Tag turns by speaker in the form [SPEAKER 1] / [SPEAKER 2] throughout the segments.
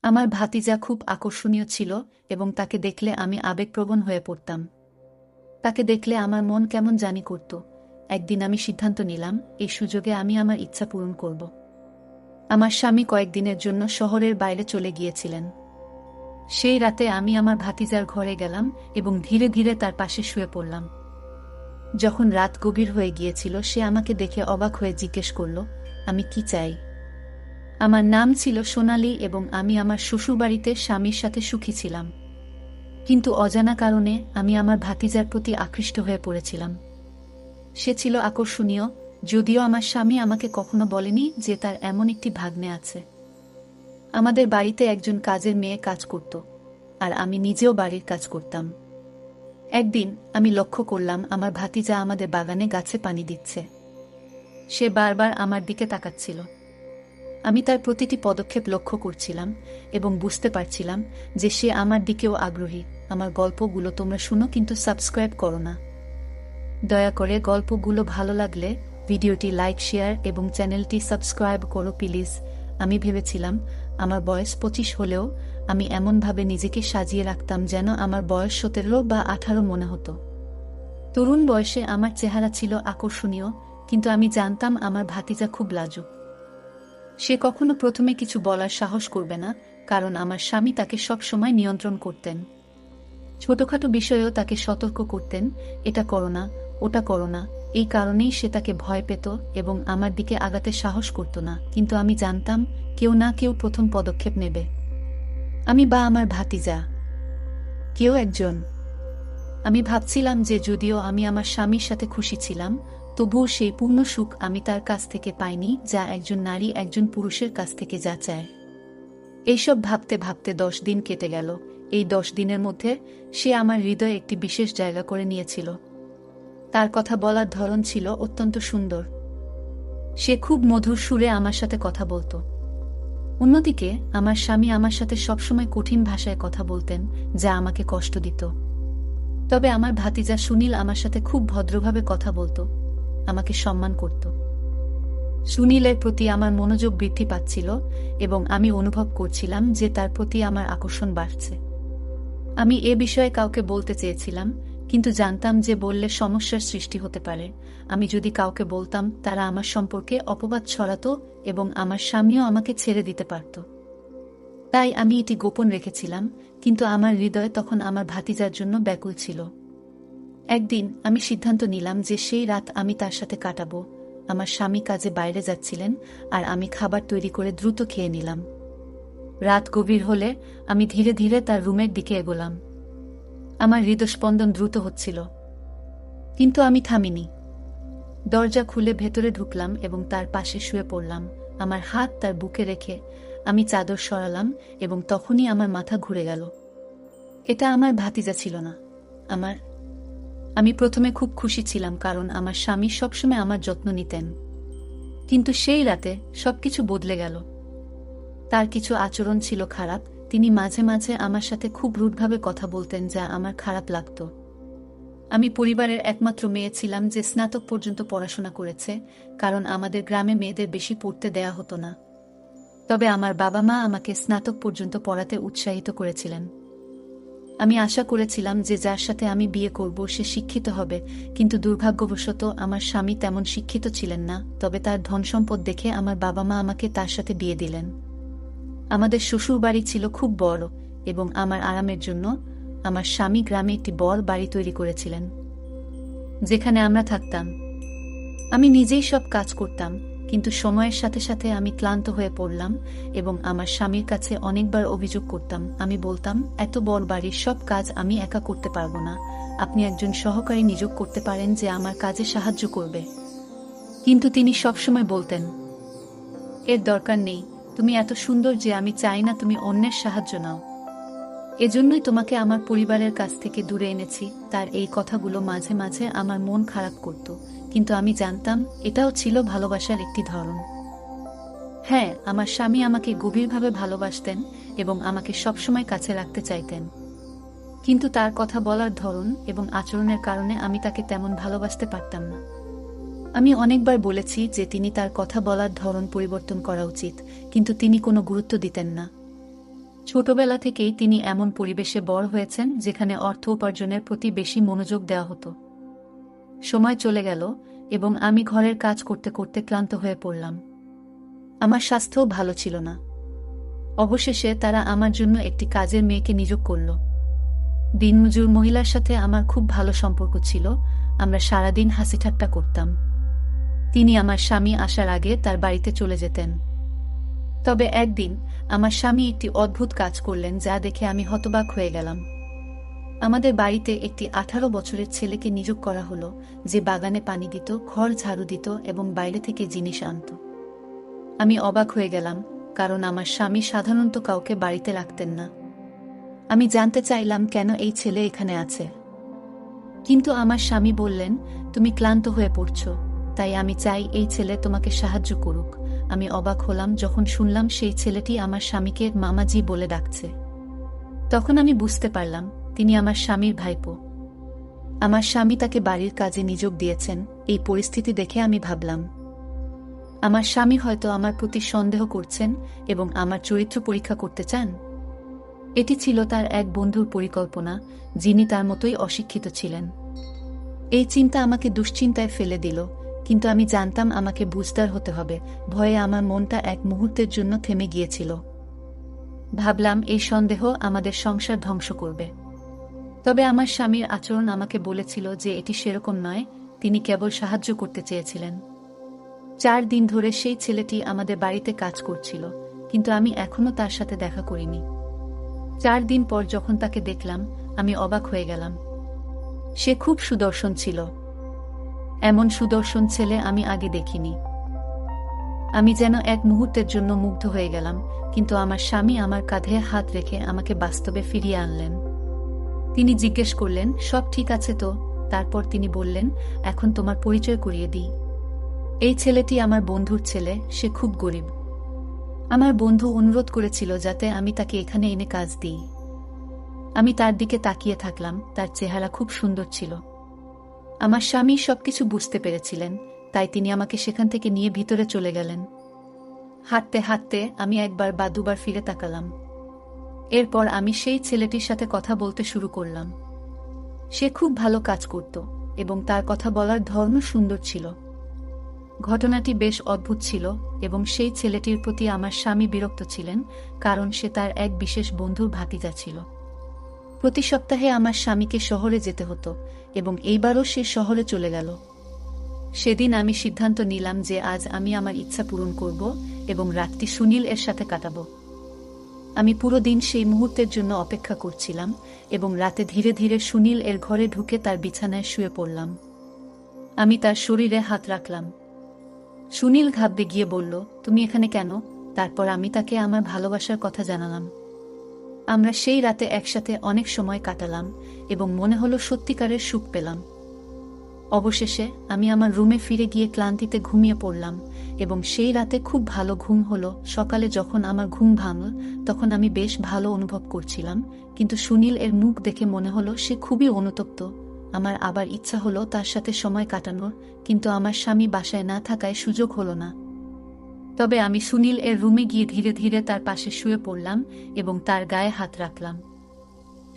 [SPEAKER 1] আমার ভাতিজা খুব আকর্ষণীয় ছিল এবং তাকে দেখলে আমি আবেগপ্রবণ হয়ে পড়তাম। তাকে দেখলে আমার মন কেমন জানি করত। একদিন আমি সিদ্ধান্ত নিলাম, এই সুযোগে আমি আমার ইচ্ছা পূরণ করব। আমার স্বামী কয়েকদিনের জন্য শহরের বাইরে চলে গিয়েছিলেন। সেই রাতে আমি আমার ভাতিজার ঘরে গেলাম এবং ধীরে ধীরে তার পাশে শুয়ে পড়লাম। যখন রাত গভীর হয়ে গিয়েছিল, সে আমাকে দেখে অবাক হয়ে জিজ্ঞেস করল, আমি কি চাই? আমার নাম ছিল সোনালী এবং আমি আমার শ্বশুরবাড়িতে স্বামীর সাথে সুখী ছিলাম। কিন্তু অজানা কারণে আমি আমার ভাতিজার প্রতি আকৃষ্ট হয়ে পড়েছিলাম। সে ছিল আকর্ষণীয়, যদিও আমার স্বামী আমাকে কখনো বলেনি যে তার এমন একটি ভাগ্নে আছে। আমাদের বাড়িতে একজন কাজের মেয়ে কাজ করত, আর আমি নিজেও বাড়ির কাজ করতাম। একদিন আমি লক্ষ্য করলাম আমার ভাতিজা আমাদের বাগানে গাছে পানি দিচ্ছে। সে বারবার আমার দিকে তাকাচ্ছিল। আমি তার প্রতিটি পদক্ষেপ লক্ষ্য করছিলাম এবং বুঝতে পারছিলাম যে সে আমার দিকেও আগ্রহী। আমার গল্পগুলো তোমরা শুনো, কিন্তু সাবস্ক্রাইব করো না। দয়া করে গল্পগুলো ভালো লাগলে ভিডিওটি লাইক, শেয়ার এবং চ্যানেলটি সাবস্ক্রাইব করো প্লিজ। আমি ভেবেছিলাম আমার বয়স 25 হলেও আমি এমনভাবে নিজেকে সাজিয়ে রাখতাম যেন আমার বয়স 17 বা 18 মনে হতো। তরুণ বয়সে আমার চেহারা ছিল আকর্ষণীয়, কিন্তু আমি জানতাম আমার ভাতিজা খুব লাজুক। সে কখনো প্রথমে কিছু বলার সাহস করবে না, কারণ আমার স্বামী তাকে সবসময় নিয়ন্ত্রণ করতেন। ছোটখাটো বিষয়েও তাকে সতর্ক করতেন, এটা করো না, ওটা করো না। এই কারণেই সে তাকে ভয় পেত এবং আমার দিকে আগাতে সাহস করত না। কিন্তু আমি জানতাম কেউ না কেউ প্রথম পদক্ষেপ নেবে। আমি বা আমার ভাতিজা, কেউ একজন। আমি ভাবছিলাম যে যদিও আমি আমার স্বামীর সাথে খুশি ছিলাম, তবুও সেই পূর্ণ সুখ আমি তার কাছ থেকে পাইনি, যা একজন নারী একজন পুরুষের কাছ থেকে যা চায়। এইসব ভাবতে ভাবতে 10 দিন কেটে গেল। এই 10 দিনের মধ্যে সে আমার হৃদয়ে একটি বিশেষ জায়গা করে নিয়েছিল। তার কথা বলার ধরন ছিল অত্যন্ত সুন্দর। সে খুব মধুর সুরে আমার সাথে কথা বলতো। অন্যদিকে আমার স্বামী আমার সাথে সবসময় কঠিন ভাষায় কথা বলতেন, যা আমাকে কষ্ট দিত। তবে আমার ভাতিজা সুনীল আমার সাথে খুব ভদ্রভাবে কথা বলতো, আমাকে সম্মান করত। সুনীলের প্রতি আমার মনোযোগ বৃদ্ধি পাচ্ছিল এবং আমি অনুভব করছিলাম যে তার প্রতি আমার আকর্ষণ বাড়ছে। আমি এ বিষয়ে কাউকে বলতে চেয়েছিলাম, কিন্তু জানতাম যে বললে সমস্যার সৃষ্টি হতে পারে। আমি যদি কাউকে বলতাম, তারা আমার সম্পর্কে অপবাদ ছড়াতো এবং আমার স্বামীও আমাকে ছেড়ে দিতে পারত। তাই আমি এটি গোপন রেখেছিলাম, কিন্তু আমার হৃদয় তখন আমার ভাতিজার জন্য ব্যাকুল ছিল। একদিন আমি সিদ্ধান্ত নিলাম যে সেই রাত আমি তার সাথে কাটাবো। আমার স্বামী কাজে বাইরে যাচ্ছিলেন আর আমি খাবার তৈরি করে দ্রুত খেয়ে নিলাম। রাত গভীর হলে আমি ধীরে ধীরে তার রুমের দিকে এগোলাম। আমার হৃদস্পন্দন দ্রুত হচ্ছিল, কিন্তু আমি থামিনি। দরজা খুলে ভেতরে ঢুকলাম এবং তার পাশে শুয়ে পড়লাম। আমার হাত তার বুকে রেখে আমি চাদর সরালাম এবং তখনই আমার মাথা ঘুরে গেল। এটা আমার ভাতিজা ছিল না, আমি প্রথমে খুব খুশি ছিলাম, কারণ আমার স্বামী সবসময় আমার যত্ন নিতেন। কিন্তু সেই রাতে সবকিছু বদলে গেল। তার কিছু আচরণ ছিল খারাপ। তিনি মাঝে মাঝে আমার সাথে খুব রুডভাবে কথা বলতেন, যা আমার খারাপ লাগত। আমি পরিবারের একমাত্র মেয়ে ছিলাম যে স্নাতক পর্যন্ত পড়াশোনা করেছে, কারণ আমাদের গ্রামে মেয়েদের বেশি পড়তে দেয়া হতো না। তবে আমার বাবা মা আমাকে স্নাতক পর্যন্ত পড়াতে উৎসাহিত করেছিলেন। আমি আশা করেছিলাম যে যার সাথে আমি বিয়ে করব সে শিক্ষিত হবে, কিন্তু দুর্ভাগ্যবশত আমার স্বামী তেমন শিক্ষিত ছিলেন না। তবে তার ধনসম্পদ দেখে আমার বাবা মা আমাকে তার সাথে বিয়ে দিলেন। আমাদের শ্বশুর বাড়ি ছিল খুব বড় এবং আমার আরামের জন্য আমার স্বামী গ্রামে একটি বড় বাড়ি তৈরি করেছিলেন, যেখানে আমরা থাকতাম। আমি নিজেই সব কাজ করতাম, কিন্তু সময়ের সাথে সাথে আমি ক্লান্ত হয়ে পড়লাম এবং আমার স্বামীর কাছে অনেকবার অভিযোগ করতাম। আমি বলতাম, এত বড় বাড়ির সব কাজ আমি একা করতে পারবো না, আপনি একজন সহকারী নিয়োগ করতে পারেন যে আমার কাজে সাহায্য করবে। কিন্তু তিনি সবসময় বলতেন, এর দরকার নেই, তুমি এত সুন্দর যে আমি চাই না তুমি অন্যের সাহায্য নাও। এজন্যই তোমাকে আমার পরিবারের কাছ থেকে দূরে এনেছি। তার এই কথাগুলো মাঝে মাঝে আমার মন খারাপ করত, কিন্তু আমি জানতাম এটাও ছিল ভালোবাসার একটি ধরন। হ্যাঁ, আমার স্বামী আমাকে গভীরভাবে ভালোবাসতেন এবং আমাকে সবসময় কাছে রাখতে চাইতেন, কিন্তু তার কথা বলার ধরন এবং আচরণের কারণে আমি তাকে তেমন ভালোবাসতে পারতাম না। আমি অনেকবার বলেছি যে তিনি তার কথা বলার ধরন পরিবর্তন করা উচিত, কিন্তু তিনি কোনো গুরুত্ব দিতেন না। ছোটবেলা থেকেই তিনি এমন পরিবেশে বড় হয়েছেন যেখানে অর্থ উপার্জনের প্রতি বেশি মনোযোগ দেওয়া হতো। সময় চলে গেল এবং আমি ঘরের কাজ করতে করতে ক্লান্ত হয়ে পড়লাম। আমার স্বাস্থ্যও ভালো ছিল না। অবশেষে তারা আমার জন্য একটি কাজের মেয়েকে নিয়োগ করল। দিনমজুর মহিলার সাথে আমার খুব ভালো সম্পর্ক ছিল, আমরা সারাদিন হাসিঠাট্টা করতাম। তিনি আমার স্বামী আসার আগে তার বাড়িতে চলে যেতেন। তবে একদিন আমার স্বামী একটি অদ্ভুত কাজ করলেন যা দেখে আমি হতবাক হয়ে গেলাম। আমাদের বাড়িতে একটি 18 বছরের ছেলেকে নিয়োগ করা হলো, যে বাগানে পানি দিত, ঘর ঝাড়ু দিত এবং বাইরে থেকে জিনিস আনত। আমি অবাক হয়ে গেলাম, কারণ আমার স্বামী সাধারণত কাউকে বাড়িতে রাখতেন না। আমি জানতে চাইলাম কেন এই ছেলে এখানে আছে। কিন্তু আমার স্বামী বললেন, তুমি ক্লান্ত হয়ে পড়ছ, তাই আমি চাই এই ছেলে তোমাকে সাহায্য করুক। আমি অবাক হলাম যখন শুনলাম সেই ছেলেটি আমার স্বামীকে মামাজি বলে ডাকছে। তখন আমি বুঝতে পারলাম তিনি আমার স্বামীর ভাইপো। আমার স্বামী তাকে বাড়ির কাজে নিয়োগ দিয়েছেন। এই পরিস্থিতি দেখে আমি ভাবলাম, আমার স্বামী হয়তো আমার প্রতি সন্দেহ করছেন এবং আমার চরিত্র পরীক্ষা করতে চান। এটি ছিল তার এক বন্ধুর পরিকল্পনা, যিনি তার মতোই অশিক্ষিত ছিলেন। এই চিন্তা আমাকে দুশ্চিন্তায় ফেলে দিল, কিন্তু আমি জানতাম আমাকে বুঝদার হতে হবে। ভয়ে আমার মনটা এক মুহূর্তের জন্য থেমে গিয়েছিল। ভাবলাম এই সন্দেহ আমাদের সংসার ধ্বংস করবে। তবে আমার স্বামীর আচরণ আমাকে বলেছিল যে এটি সেরকম নয়, তিনি কেবল সাহায্য করতে চেয়েছিলেন। 4 দিন ধরে সেই ছেলেটি আমাদের বাড়িতে কাজ করছিল, কিন্তু আমি এখনো তার সাথে দেখা করিনি। 4 দিন পর যখন তাকে দেখলাম, আমি অবাক হয়ে গেলাম। সে খুব সুদর্শন ছিল। এমন সুদর্শন ছেলে আমি আগে দেখিনি। আমি যেন এক মুহূর্তের জন্য মুগ্ধ হয়ে গেলাম, কিন্তু আমার স্বামী আমার কাঁধে হাত রেখে আমাকে বাস্তবে ফিরিয়ে আনলেন। তিনি জিজ্ঞেস করলেন, সব ঠিক আছে তো? তারপর তিনি বললেন, এখন তোমার পরিচয় করিয়ে দিই। এই ছেলেটি আমার বন্ধুর ছেলে, সে খুব গরিব। আমার বন্ধু অনুরোধ করেছিল যাতে আমি তাকে এখানে এনে কাজ দিই। আমি তার দিকে তাকিয়ে থাকলাম, তার চেহারা খুব সুন্দর ছিল। আমার স্বামী সবকিছু বুঝতে পেরেছিলেন, তাই তিনি আমাকে সেখান থেকে নিয়ে ভিতরে চলে গেলেন। হাঁটতে হাঁটতে আমি একবার বা দুবার ফিরে তাকালাম। এরপর আমি সেই ছেলেটির সাথে কথা বলতে শুরু করলাম। সে খুব ভালো কাজ করত এবং তার কথা বলার ধরনও সুন্দর ছিল। ঘটনাটি বেশ অদ্ভুত ছিল এবং সেই ছেলেটির প্রতি আমার স্বামী বিরক্ত ছিলেন, কারণ সে তার এক বিশেষ বন্ধুর ভাতিজা ছিল। প্রতি সপ্তাহে আমার স্বামীকে শহরে যেতে হতো এবং এইবারও সে শহরে চলে গেল। সেদিন আমি সিদ্ধান্ত নিলাম যে আজ আমি আমার ইচ্ছা পূরণ করব এবং রাতটি সুনীল এর সাথে কাটাবো। আমি পুরো দিন সেই মুহূর্তের জন্য অপেক্ষা করছিলাম এবং রাতে ধীরে ধীরে সুনীল এর ঘরে ঢুকে তার বিছানায় শুয়ে পড়লাম। আমি তার শরীরে হাত রাখলাম। সুনীল ঘাবড়ে গিয়ে বলল, তুমি এখানে কেন? তারপর আমি তাকে আমার ভালোবাসার কথা জানালাম। আমরা সেই রাতে একসাথে অনেক সময় কাটালাম এবং মনে হলো সত্যিকারের সুখ পেলাম। অবশেষে আমি আমার রুমে ফিরে গিয়ে ক্লান্তিতে ঘুমিয়ে পড়লাম এবং সেই রাতে খুব ভালো ঘুম হলো। সকালে যখন আমার ঘুম ভাঙল তখন আমি বেশ ভালো অনুভব করছিলাম, কিন্তু সুনীল এর মুখ দেখে মনে হলো সে খুবই অনুতপ্ত। আমার আবার ইচ্ছা হলো তার সাথে সময় কাটানোর, কিন্তু আমার স্বামী বাসায় না থাকায় সুযোগ হলো না। তবে আমি সুনীল এর রুমে গিয়ে ধীরে ধীরে তার পাশে শুয়ে পড়লাম এবং তার গায়ে হাত রাখলাম।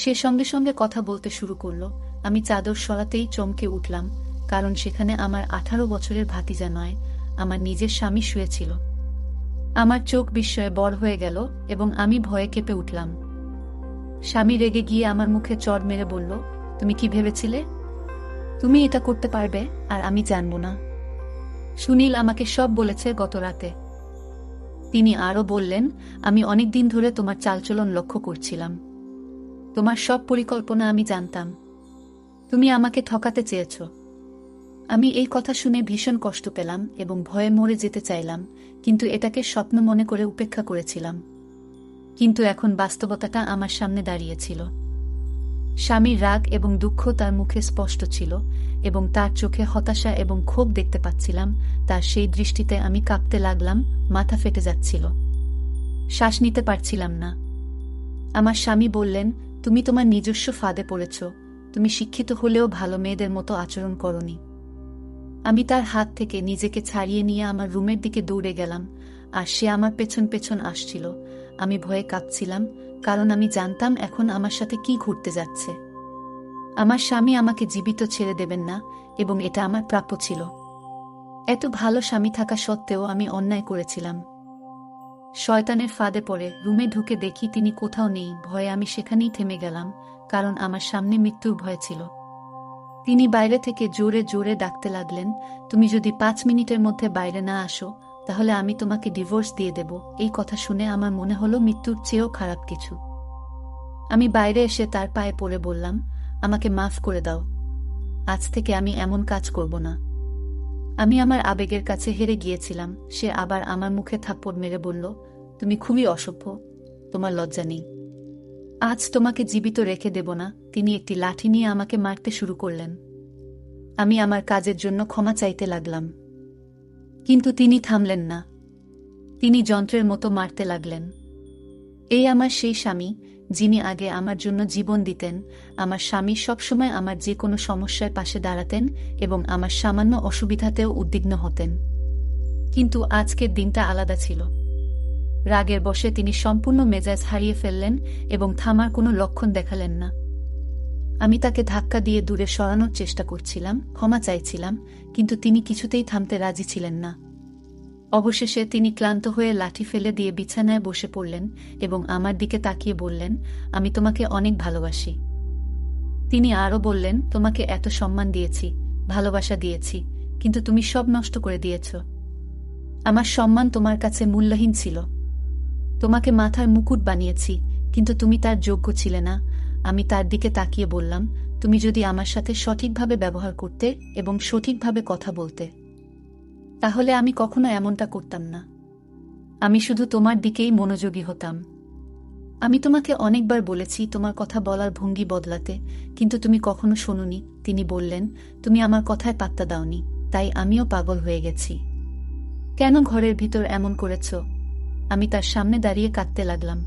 [SPEAKER 1] সে সঙ্গে সঙ্গে কথা বলতে শুরু করলো। আমি চাদর সরাতেই চমকে উঠলাম, কারণ সেখানে আমার 18 বছরের ভাতিজা নয়, আমার নিজের স্বামী শুয়েছিল। আমার চোখ বিস্ময়ে বড় হয়ে গেল এবং আমি ভয়ে কেঁপে উঠলাম। স্বামী রেগে গিয়ে আমার মুখে চড় মেরে বলল, তুমি কি ভেবেছিলে তুমি এটা করতে পারবে আর আমি জানবো না? সুনীল আমাকে সব বলেছে গত রাতে। তিনি আরও বললেন, আমি অনেক দিন ধরে তোমার চালচলন লক্ষ্য করছিলাম। তোমার সব পরিকল্পনা আমি জানতাম। তুমি আমাকে ঠকাতে চেয়েছ। আমি এই কথা শুনে ভীষণ কষ্ট পেলাম এবং ভয়ে মরে যেতে চাইলাম, কিন্তু এটাকে স্বপ্ন মনে করে উপেক্ষা করেছিলাম। কিন্তু এখন বাস্তবতাটা আমার সামনে দাঁড়িয়েছিল। স্বামীর রাগ এবং দুঃখ তার মুখে স্পষ্ট ছিল এবং তার চোখে হতাশা এবং ক্ষোভ দেখতে পাচ্ছিলাম। তার সেই দৃষ্টিতে আমি কাঁপতে লাগলাম, মাথা ফেটে যাচ্ছিল, শ্বাস নিতে পারছিলাম না। আমার স্বামী বললেন, তুমি তোমার নিজস্ব ফাঁদে পড়েছ। তুমি শিক্ষিত হলেও ভালো মেয়েদের মতো আচরণ করনি। আমি তার হাত থেকে নিজেকে ছাড়িয়ে নিয়ে আমার রুমের দিকে দৌড়ে গেলাম, আর সে আমার পেছন পেছন আসছিল। আমি ভয়ে কাঁপছিলাম, কারণ আমি জানতাম এখন আমার সাথে কি ঘটতে যাচ্ছে। আমার স্বামী আমাকে জীবিত ছেড়ে দেবেন না, এবং এটা আমার প্রাপ্য ছিল। এত ভালো স্বামী থাকা সত্ত্বেও আমি অন্যায় করেছিলাম। শয়তানের ফাঁদে পড়ে রুমে ঢুকে দেখি তিনি কোথাও নেই। ভয়ে আমি সেখানেই থেমে গেলাম, কারণ আমার সামনে মৃত্যুর ভয় ছিল। তিনি বাইরে থেকে জোরে জোরে ডাকতে লাগলেন, তুমি যদি 5 মিনিটের মধ্যে বাইরে না আসো, তাহলে আমি তোমাকে ডিভোর্স দিয়ে দেব। এই কথা শুনে আমার মনে হলো মৃত্যুর চেয়েও খারাপ কিছু। আমি বাইরে এসে তার পায়ে পড়ে বললাম, আমাকে মাফ করে দাও। আজ থেকে আমি এমন কাজ করব না। আমি আমার আবেগের কাছে হেরে গিয়েছিলাম। সে আবার আমার মুখে থাপ্পড় মেরে বলল, তুমি খুবই অসভ্য, তোমার লজ্জা নেই। আজ তোমাকে জীবিত রেখে দেব না। তিনি একটি লাঠি নিয়ে আমাকে মারতে শুরু করলেন। আমি আমার কাজের জন্য ক্ষমা চাইতে লাগলাম, কিন্তু তিনি থামলেন না। তিনি যন্ত্রের মতো মারতে লাগলেন। এই আমার সেই স্বামী, যিনি আগে আমার জন্য জীবন দিতেন। আমার স্বামী সবসময় আমার যে কোনো সমস্যার পাশে দাঁড়াতেন এবং আমার সামান্য অসুবিধাতেও উদ্বিগ্ন হতেন। কিন্তু আজকের দিনটা আলাদা ছিল। রাগের বশে তিনি সম্পূর্ণ মেজাজ হারিয়ে ফেললেন এবং থামার কোনো লক্ষণ দেখালেন না। আমি তাকে ধাক্কা দিয়ে দূরে সরানোর চেষ্টা করছিলাম, ক্ষমা চাইছিলাম, কিন্তু তিনি কিছুতেই থামতে রাজি ছিলেন না। অবশেষে তিনি ক্লান্ত হয়ে লাঠি ফেলে দিয়ে বিছানায় বসে পড়লেন এবং আমার দিকে তাকিয়ে বললেন, আমি তোমাকে অনেক ভালোবাসি। তিনি আরও বললেন, তোমাকে এত সম্মান দিয়েছি, ভালোবাসা দিয়েছি, কিন্তু তুমি সব নষ্ট করে দিয়েছ। আমার সম্মান তোমার কাছে মূল্যহীন ছিল। তোমাকে মাথার মুকুট বানিয়েছি, কিন্তু তুমি তার যোগ্য ছিলে না। আমি তার দিকে তাকিয়ে বললাম, তুমি যদি আমার সাথে সঠিকভাবে ব্যবহার করতে এবং সঠিকভাবে কথা বলতে, তাহলে আমি কখনো এমনটা করতাম না। আমি শুধু তোমার দিকেই মনোযোগী হতাম। আমি তোমাকে অনেকবার বলেছি তোমার কথা বলার ভঙ্গি বদলাতে, কিন্তু তুমি কখনো শোনোনি। তিনি বললেন, তুমি আমার কথায় পাত্তা দাওনি, তাই আমিও পাগল হয়ে গেছি। কেন ঘরের ভিতর এমন করেছ? আমি তার সামনে দাঁড়িয়ে কাঁদতে লাগলাম।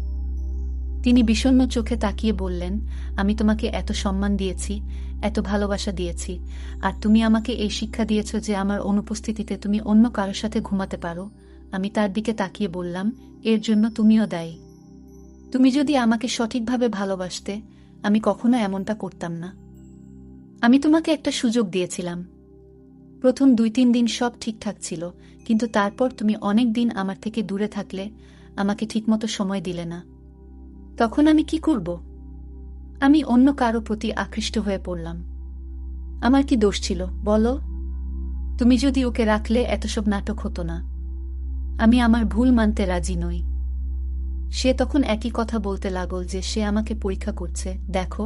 [SPEAKER 1] তিনি বিষণ্ণ চোখে তাকিয়ে বললেন, আমি তোমাকে এত সম্মান দিয়েছি, এত ভালোবাসা দিয়েছি, আর তুমি আমাকে এই শিক্ষা দিয়েছ যে আমার অনুপস্থিতিতে তুমি অন্য কারোর সাথে ঘুমাতে পারো। আমি তার দিকে তাকিয়ে বললাম, এর জন্য তুমিও দায়ী। তুমি যদি আমাকে সঠিকভাবে ভালোবাসতে, আমি কখনো এমনটা করতাম না। আমি তোমাকে একটা সুযোগ দিয়েছিলাম। প্রথম 2-3 দিন সব ঠিকঠাক ছিল, কিন্তু তারপর তুমি অনেক দিন আমার থেকে দূরে থাকলে, আমাকে ঠিকমতো সময় দিলে না। তখন আমি কি করব? আমি অন্য কারো প্রতি আকৃষ্ট হয়ে পড়লাম। আমার কি দোষ ছিল বলো? তুমি যদি ওকে রাখলে এত সব নাটক হতো না। আমি আমার ভুল মানতে রাজি নই। সে তখন একই কথা বলতে লাগল যে সে আমাকে পরীক্ষা করছে। দেখো,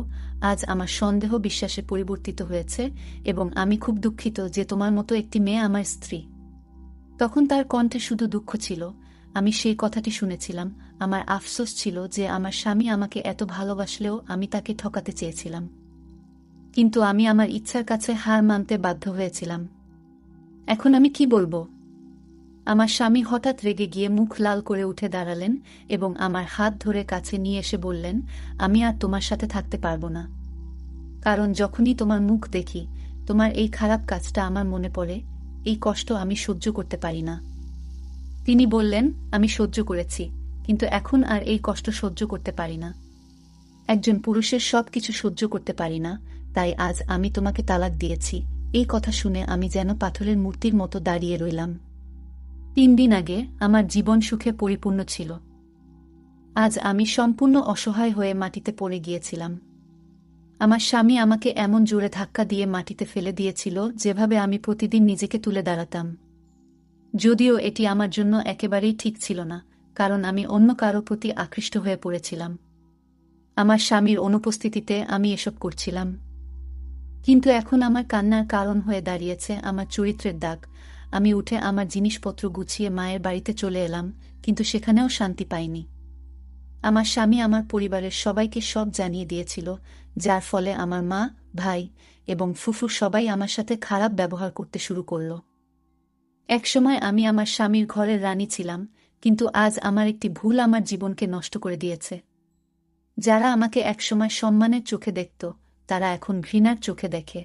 [SPEAKER 1] আজ আমার সন্দেহ বিশ্বাসে পরিবর্তিত হয়েছে এবং আমি খুব দুঃখিত যে তোমার মতো একটি মেয়ে আমার স্ত্রী। তখন তার কণ্ঠে শুধু দুঃখ ছিল। আমি সেই কথাটি শুনেছিলাম। আমার আফসোস ছিল যে আমার স্বামী আমাকে এত ভালোবাসলেও আমি তাকে ঠকাতে চেয়েছিলাম। কিন্তু আমি আমার ইচ্ছার কাছে হার মানতে বাধ্য হয়েছিলাম। এখন আমি কি বলবো? আমার স্বামী হঠাৎ রেগে গিয়ে মুখ লাল করে উঠে দাঁড়ালেন এবং আমার হাত ধরে কাছে নিয়ে এসে বললেন, আমি আর তোমার সাথে থাকতে পারবো না। কারণ যখনই তোমার মুখ দেখি, তোমার এই খারাপ কাজটা আমার মনে পড়ে। এই কষ্ট আমি সহ্য করতে পারি না। তিনি বললেন, আমি সহ্য করেছি, কিন্তু এখন আর এই কষ্ট সহ্য করতে পারি না। একজন পুরুষের সব কিছু সহ্য করতে পারি না, তাই আজ আমি তোমাকে তালাক দিয়েছি। এই কথা শুনে আমি যেন পাথরের মূর্তির মতো দাঁড়িয়ে রইলাম। 3 দিন আগে আমার জীবন সুখে পরিপূর্ণ ছিল। আজ আমি সম্পূর্ণ অসহায় হয়ে মাটিতে পড়ে গিয়েছিলাম। আমার স্বামী আমাকে এমন জোরে ধাক্কা দিয়ে মাটিতে ফেলে দিয়েছিল যেভাবে আমি প্রতিদিন নিজেকে তুলে দাঁড়াতাম। যদিও এটি আমার জন্য একেবারেই ঠিক ছিল না, কারণ আমি অন্য কারো প্রতি আকৃষ্ট হয়ে পড়েছিলাম। আমার স্বামীর অনুপস্থিতিতে আমি এসব করছিলাম। কিন্তু এখন আমার কান্নার কারণ হয়ে দাঁড়িয়েছে আমার চরিত্রের দাগ। আমি উঠে আমার জিনিসপত্র গুছিয়ে মায়ের বাড়িতে চলে এলাম, কিন্তু সেখানেও শান্তি পাইনি। আমার স্বামী আমার পরিবারের সবাইকে সব জানিয়ে দিয়েছিল, যার ফলে আমার মা, ভাই এবং ফুফু সবাই আমার সাথে খারাপ ব্যবহার করতে শুরু করল। একসময় আমি আমার স্বামীর ঘরের রানী ছিলাম, কিন্তু আজ আমার একটি ভুল আমার জীবনকে নষ্ট করে দিয়েছে। যারা আমাকে একসময় সম্মানের চোখে দেখত, তারা এখন ঘৃণার চোখে দেখে।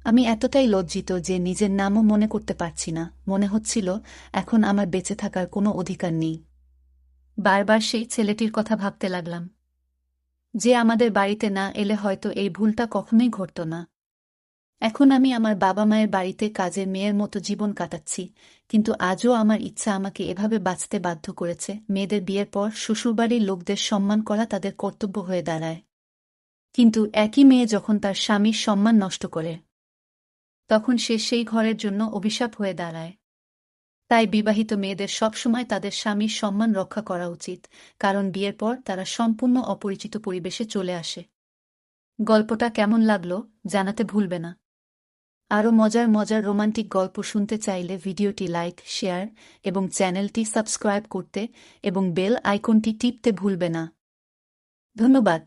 [SPEAKER 1] আমি এতটাই লজ্জিত যে নিজের নামও মনে করতে পারছি না। মনে হচ্ছিল এখন আমার বেঁচে থাকার কোনো অধিকার নেই। বারবার সেই ছেলেটির কথা ভাবতে লাগলাম, যে আমাদের বাড়িতে না এলে হয়তো এই ভুলটা কখনোই ঘটত না। এখন আমি আমার বাবা মায়ের বাড়িতে কাজের মেয়ের মতো জীবন কাটাচ্ছি, কিন্তু আজও আমার ইচ্ছা আমাকে এভাবে বাঁচতে বাধ্য করেছে। মেয়েদের বিয়ের পর শ্বশুরবাড়ির লোকদের সম্মান করা তাদের কর্তব্য হয়ে দাঁড়ায়, কিন্তু একই মেয়ে যখন তার স্বামীর সম্মান নষ্ট করে, তখন সে সেই ঘরের জন্য অভিশাপ হয়ে দাঁড়ায়। তাই বিবাহিত মেয়েদের সবসময় তাদের স্বামীর সম্মান রক্ষা করা উচিত, কারণ বিয়ের পর তারা সম্পূর্ণ অপরিচিত পরিবেশে চলে আসে। গল্পটা কেমন লাগলো জানাতে ভুলবে না। আরও মজার মজার রোমান্টিক গল্প শুনতে চাইলে ভিডিওটি লাইক, শেয়ার এবং চ্যানেলটি সাবস্ক্রাইব করতে এবং বেল আইকনটি টিপতে ভুলবে না। ধন্যবাদ।